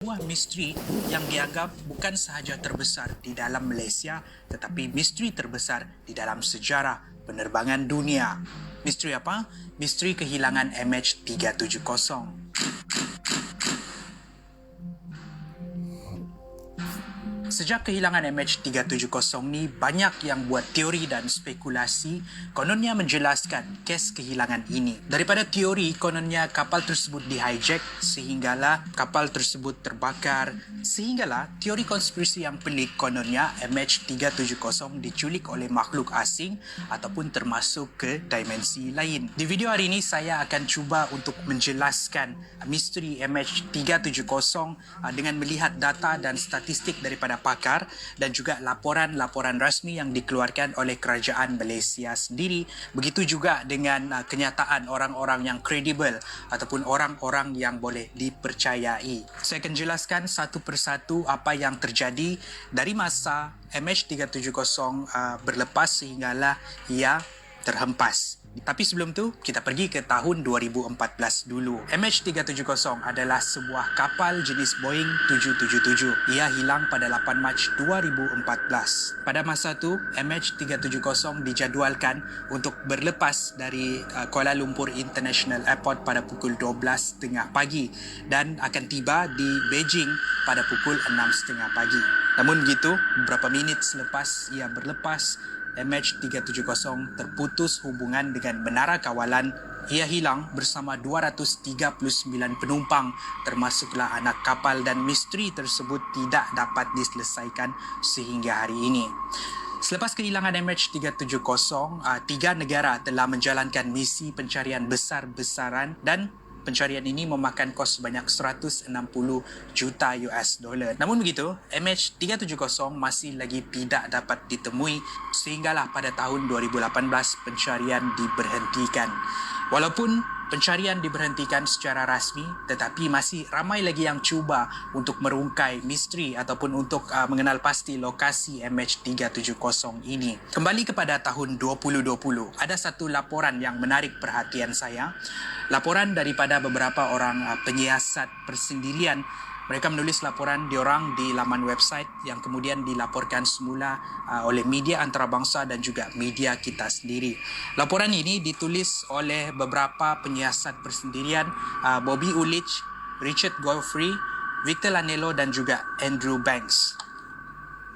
sebuah misteri yang dianggap bukan sahaja terbesar di dalam Malaysia tetapi misteri terbesar di dalam sejarah penerbangan dunia. Misteri apa? Misteri kehilangan MH370. Sejak kehilangan MH370 ni, banyak yang buat teori dan spekulasi kononnya menjelaskan kes kehilangan ini. Daripada teori, kononnya kapal tersebut di-hijack sehinggalah kapal tersebut terbakar. Sehinggalah teori konspirasi yang pelik kononnya MH370 diculik oleh makhluk asing ataupun termasuk ke dimensi lain. Di video hari ini saya akan cuba untuk menjelaskan misteri MH370 dengan melihat data dan statistik daripada pakar dan juga laporan-laporan rasmi yang dikeluarkan oleh kerajaan Malaysia sendiri. Begitu juga dengan kenyataan orang-orang yang kredibel ataupun orang-orang yang boleh dipercayai. Saya akan jelaskan satu persatu apa yang terjadi dari masa MH370 berlepas sehinggalah ia terhempas. Tapi sebelum tu, kita pergi ke tahun 2014 dulu. MH370 adalah sebuah kapal jenis Boeing 777. Ia hilang pada 8 Mac 2014. Pada masa tu, MH370 dijadualkan untuk berlepas dari Kuala Lumpur International Airport pada pukul 12.30 pagi dan akan tiba di Beijing pada pukul 6.30 pagi. Namun begitu, beberapa minit selepas ia berlepas, MH370 terputus hubungan dengan menara kawalan. Ia hilang bersama 239 penumpang termasuklah anak kapal dan misteri tersebut tidak dapat diselesaikan sehingga hari ini. Selepas kehilangan MH370, 3 negara telah menjalankan misi pencarian besar-besaran dan pencarian ini memakan kos sebanyak 160 juta US dollar. Namun begitu, MH370 masih lagi tidak dapat ditemui sehinggalah pada tahun 2018 pencarian diberhentikan. Walaupun pencarian diberhentikan secara rasmi, tetapi masih ramai lagi yang cuba untuk merungkai misteri ataupun untuk mengenal pasti lokasi MH370 ini. Kembali kepada tahun 2020, ada satu laporan yang menarik perhatian saya. Laporan daripada beberapa orang penyiasat persendirian. Mereka menulis laporan diorang di laman website yang kemudian dilaporkan semula oleh media antarabangsa dan juga media kita sendiri. Laporan ini ditulis oleh beberapa penyiasat persendirian, Bobby Ulich, Richard Godfrey, Victor Lanello dan juga Andrew Banks.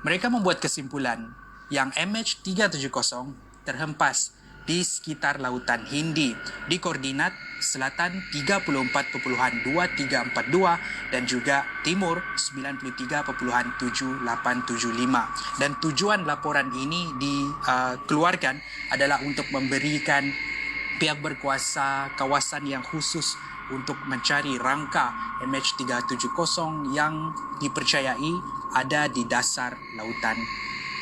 Mereka membuat kesimpulan yang MH370 terhempas di sekitar lautan Hindi di koordinat selatan 34.2342 dan juga timur 93.7875. Dan tujuan laporan ini dikeluarkan adalah untuk memberikan pihak berkuasa kawasan yang khusus untuk mencari rangka MH370 yang dipercayai ada di dasar lautan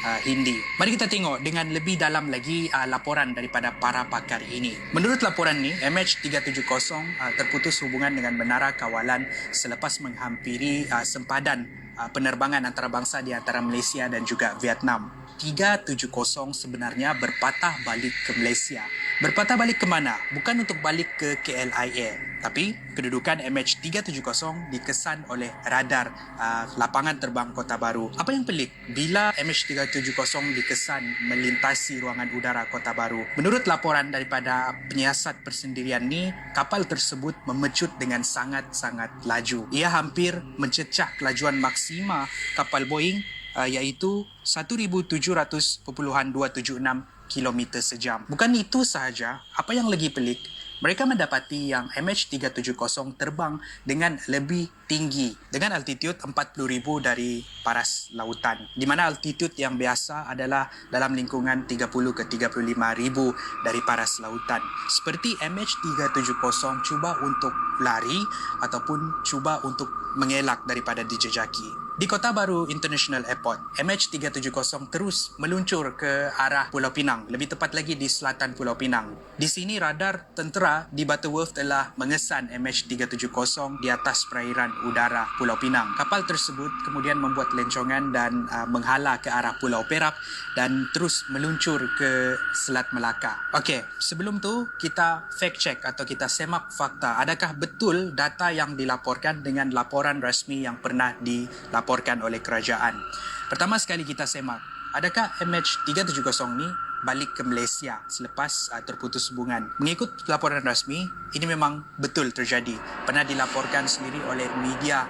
Hindi. Mari kita tengok dengan lebih dalam lagi laporan daripada para pakar ini. Menurut laporan ni, MH370 terputus hubungan dengan menara kawalan selepas menghampiri sempadan penerbangan antarabangsa di antara Malaysia dan juga Vietnam. 370 sebenarnya berpatah balik ke Malaysia. Berpatah balik ke mana? Bukan untuk balik ke KLIA, tapi kedudukan MH370 dikesan oleh radar lapangan terbang Kota Baru. Apa yang pelik? Bila MH370 dikesan melintasi ruangan udara Kota Baru, menurut laporan daripada penyiasat persendirian ni, kapal tersebut memecut dengan sangat-sangat laju. Ia hampir mencecah kelajuan maksima kapal Boeing iaitu 1,700.276 km sejam. Bukan itu sahaja, apa yang lagi pelik, mereka mendapati yang MH370 terbang dengan lebih tinggi dengan altitude 40,000 dari paras lautan, di mana altitude yang biasa adalah dalam lingkungan 30 ke 35,000 dari paras lautan. Seperti MH370 cuba untuk lari ataupun cuba untuk mengelak daripada dijejaki. Di Kota Baru International Airport, MH370 terus meluncur ke arah Pulau Pinang, lebih tepat lagi di selatan Pulau Pinang. Di sini radar tentera di Butterworth telah mengesan MH370 di atas perairan udara Pulau Pinang. Kapal tersebut kemudian membuat lencongan dan menghala ke arah Pulau Perak dan terus meluncur ke Selat Melaka. Okey, sebelum tu kita fact check atau kita semak fakta. Adakah betul data yang dilaporkan dengan laporan rasmi yang pernah dilaporkan oleh kerajaan? Pertama sekali kita semak, adakah MH370 ni balik ke Malaysia selepas terputus hubungan? Mengikut laporan rasmi, ini memang betul terjadi. Pernah dilaporkan sendiri oleh media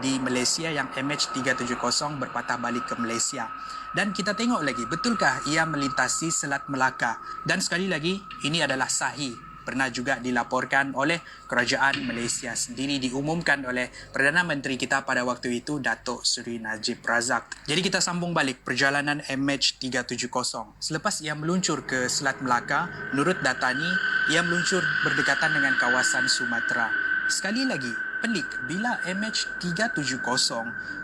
di Malaysia yang MH370 berpatah balik ke Malaysia. Dan kita tengok lagi, betulkah ia melintasi Selat Melaka? Dan sekali lagi, ini adalah sahih. Pernah juga dilaporkan oleh kerajaan Malaysia sendiri, diumumkan oleh Perdana Menteri kita pada waktu itu, Datuk Seri Najib Razak. Jadi kita sambung balik perjalanan MH370. Selepas ia meluncur ke Selat Melaka, menurut data ni, ia meluncur berdekatan dengan kawasan Sumatera. Sekali lagi, pelik bila MH370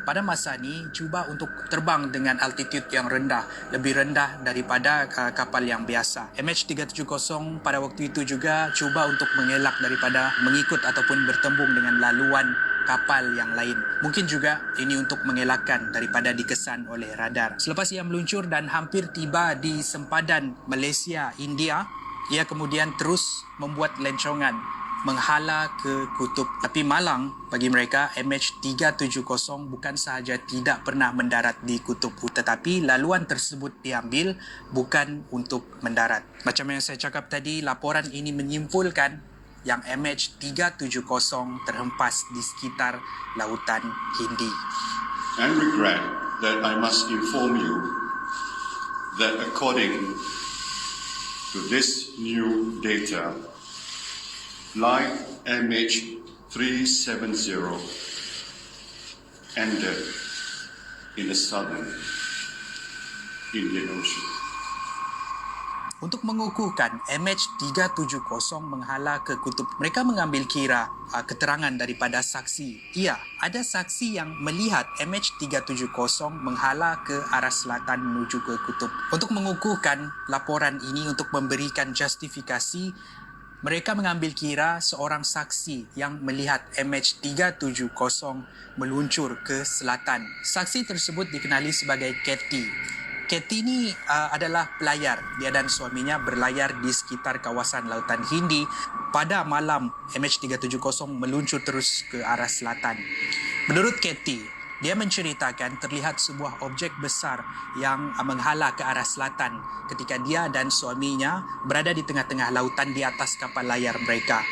pada masa ni cuba untuk terbang dengan altitude yang rendah, lebih rendah daripada kapal yang biasa. MH370 pada waktu itu juga cuba untuk mengelak daripada mengikut ataupun bertembung dengan laluan kapal yang lain. Mungkin juga ini untuk mengelakkan daripada dikesan oleh radar. Selepas ia meluncur dan hampir tiba di sempadan Malaysia-India, ia kemudian terus membuat lencongan menghala ke kutub. Tapi malang bagi mereka, MH370 bukan sahaja tidak pernah mendarat di kutub, tetapi laluan tersebut diambil bukan untuk mendarat. Macam yang saya cakap tadi, laporan ini menyimpulkan yang MH370 terhempas di sekitar Lautan Hindi. I regret that I must inform you that according to this new data, flight MH370 ended in the southern Indian Ocean. Untuk mengukuhkan MH370 menghala ke kutub, mereka mengambil kira keterangan daripada saksi. Ya, ada saksi yang melihat MH370 menghala ke arah selatan menuju ke kutub. Untuk mengukuhkan laporan ini, untuk memberikan justifikasi, mereka mengambil kira seorang saksi yang melihat MH370 meluncur ke selatan. Saksi tersebut dikenali sebagai Katie. Katie ni adalah pelayar. Dia dan suaminya berlayar di sekitar kawasan Lautan Hindi pada malam MH370 meluncur terus ke arah selatan. Menurut Katie, dia menceritakan terlihat sebuah objek besar yang menghala ke arah selatan ketika dia dan suaminya berada di tengah-tengah lautan di atas kapal layar mereka.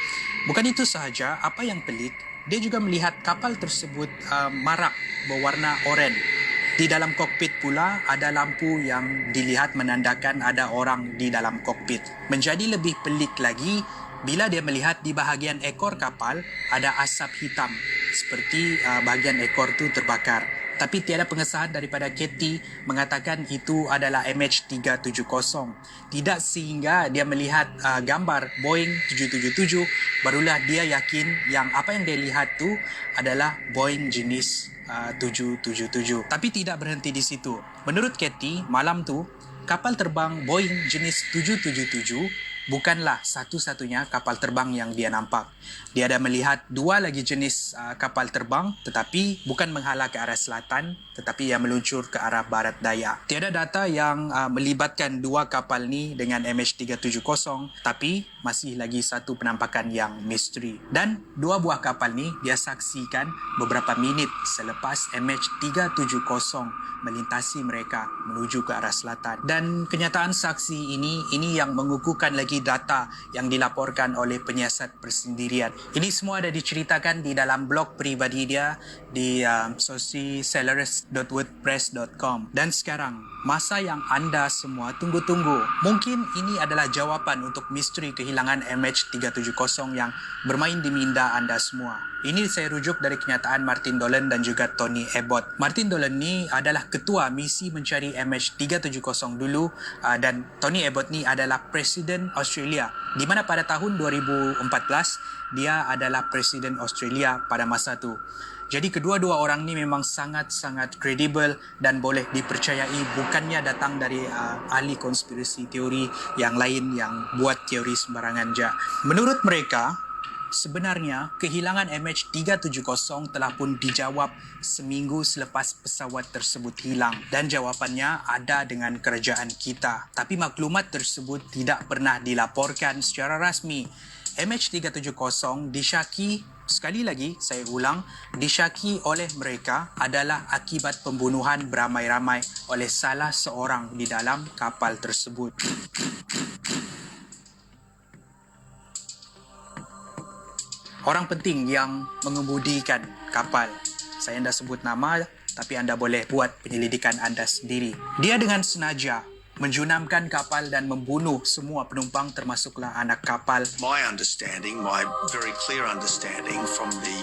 Bukan itu sahaja, apa yang pelik, dia juga melihat kapal tersebut marak berwarna oranye. Di dalam kokpit pula ada lampu yang dilihat menandakan ada orang di dalam kokpit. Menjadi lebih pelik lagi bila dia melihat di bahagian ekor kapal ada asap hitam seperti bahagian ekor tu terbakar. Tapi tiada pengesahan daripada Katie mengatakan itu adalah MH370. Tidak sehingga dia melihat gambar Boeing 777 barulah dia yakin yang apa yang dia lihat tu adalah Boeing jenis 777. Tapi tidak berhenti di situ. Menurut Katie, malam tu kapal terbang Boeing jenis 777 bukanlah satu-satunya kapal terbang yang dia nampak. Dia ada melihat dua lagi jenis kapal terbang, tetapi bukan menghala ke arah selatan, tetapi yang meluncur ke arah barat daya. Tiada data yang melibatkan dua kapal ni dengan MH370, tapi masih lagi satu penampakan yang misteri. Dan dua buah kapal ni dia saksikan beberapa minit selepas MH370 melintasi mereka menuju ke arah selatan. Dan kenyataan saksi ini yang mengukuhkan lagi data yang dilaporkan oleh penyiasat persendirian. Ini semua ada diceritakan di dalam blog peribadi dia di socicelerus.wordpress.com. Dan sekarang, masa yang anda semua tunggu-tunggu. Mungkin ini adalah jawapan untuk misteri kehilangan MH370 yang bermain di minda anda semua. Ini saya rujuk dari kenyataan Martin Dolan dan juga Tony Abbott. Martin Dolan ni adalah ketua misi mencari MH370 dulu dan Tony Abbott ni adalah Presiden Australia, di mana pada tahun 2014 dia adalah Presiden Australia pada masa tu. Jadi kedua-dua orang ni memang sangat-sangat kredibel dan boleh dipercayai, bukannya datang dari ahli konspirasi teori yang lain yang buat teori sembarangan je. Menurut mereka, sebenarnya kehilangan MH370 telah pun dijawab seminggu selepas pesawat tersebut hilang dan jawapannya ada dengan kerajaan kita. Tapi maklumat tersebut tidak pernah dilaporkan secara rasmi. MH370 disyaki, sekali lagi saya ulang, disyaki oleh mereka adalah akibat pembunuhan beramai-ramai oleh salah seorang di dalam kapal tersebut. Orang penting yang mengemudikan kapal. Saya tidak sebut nama, tapi anda boleh buat penyelidikan anda sendiri. Dia dengan sengaja menjunamkan kapal dan membunuh semua penumpang termasuklah anak kapal. My understanding, my very clear understanding from the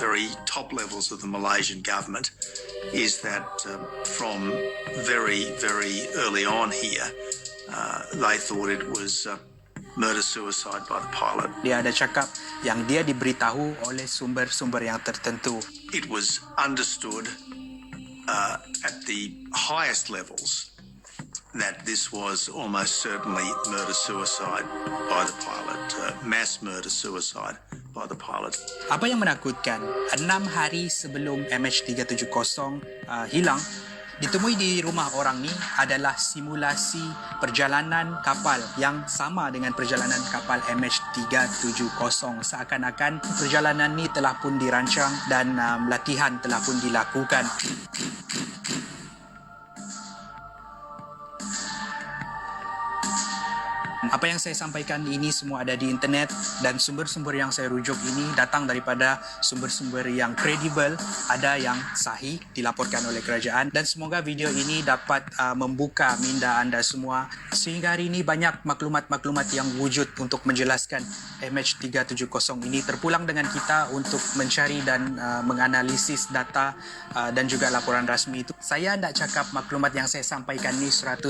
very top levels of the Malaysian government is that from very, very early on here, they thought it was murder-suicide by the pilot. Dia ada cakap yang dia diberitahu oleh sumber-sumber yang tertentu. It was understood at the highest levels that this was almost certainly murder-suicide by the pilot, mass murder-suicide by the pilot. Apa yang menakutkan, 6 hari sebelum MH370 hilang, ditemui di rumah orang ni adalah simulasi perjalanan kapal yang sama dengan perjalanan kapal MH370. Seakan-akan perjalanan ni telah pun dirancang dan latihan telah pun dilakukan. Apa yang saya sampaikan ini semua ada di internet dan sumber-sumber yang saya rujuk ini datang daripada sumber-sumber yang kredibel, ada yang sahih dilaporkan oleh kerajaan, dan semoga video ini dapat membuka minda anda semua sehingga hari ini banyak maklumat-maklumat yang wujud untuk menjelaskan MH370 ini. Terpulang dengan kita untuk mencari dan menganalisis data dan juga laporan rasmi itu. Saya tidak cakap maklumat yang saya sampaikan ni 100%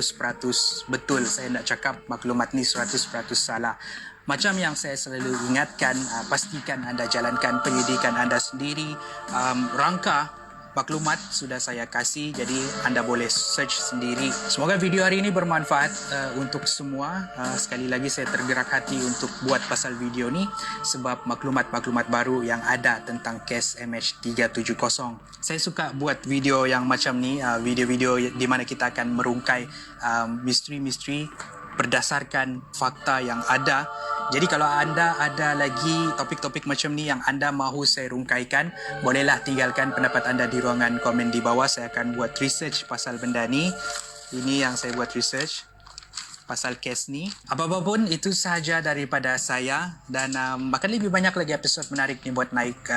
betul. Saya tidak cakap maklumat ni 100% salah. Macam yang saya selalu ingatkan, pastikan anda jalankan penyidikan anda sendiri. Rangka maklumat sudah saya kasih, jadi anda boleh search sendiri. Semoga video hari ini bermanfaat untuk semua. Sekali lagi saya tergerak hati untuk buat pasal video ni sebab maklumat-maklumat baru yang ada tentang kes MH370. Saya suka buat video yang macam ni, video-video di mana kita akan merungkai misteri-misteri berdasarkan fakta yang ada. Jadi kalau anda ada lagi topik-topik macam ni yang anda mahu saya rungkaikan, bolehlah tinggalkan pendapat anda di ruangan komen di bawah. Saya akan buat research pasal benda ni. Ini yang saya buat research pasal kes ni. Apa-apa pun itu sahaja daripada saya, dan bahkan lebih banyak lagi episod menarik ni buat naik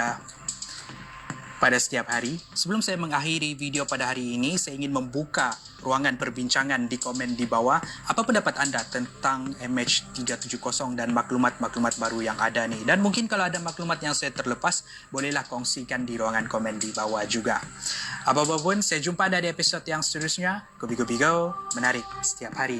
pada setiap hari. Sebelum saya mengakhiri video pada hari ini, saya ingin membuka ruangan perbincangan di komen di bawah. Apa pendapat anda tentang MH370 dan maklumat-maklumat baru yang ada ni? Dan mungkin kalau ada maklumat yang saya terlepas, bolehlah kongsikan di ruangan komen di bawah juga. Apa-apa pun, saya jumpa anda di episod yang seterusnya. Go, menarik setiap hari.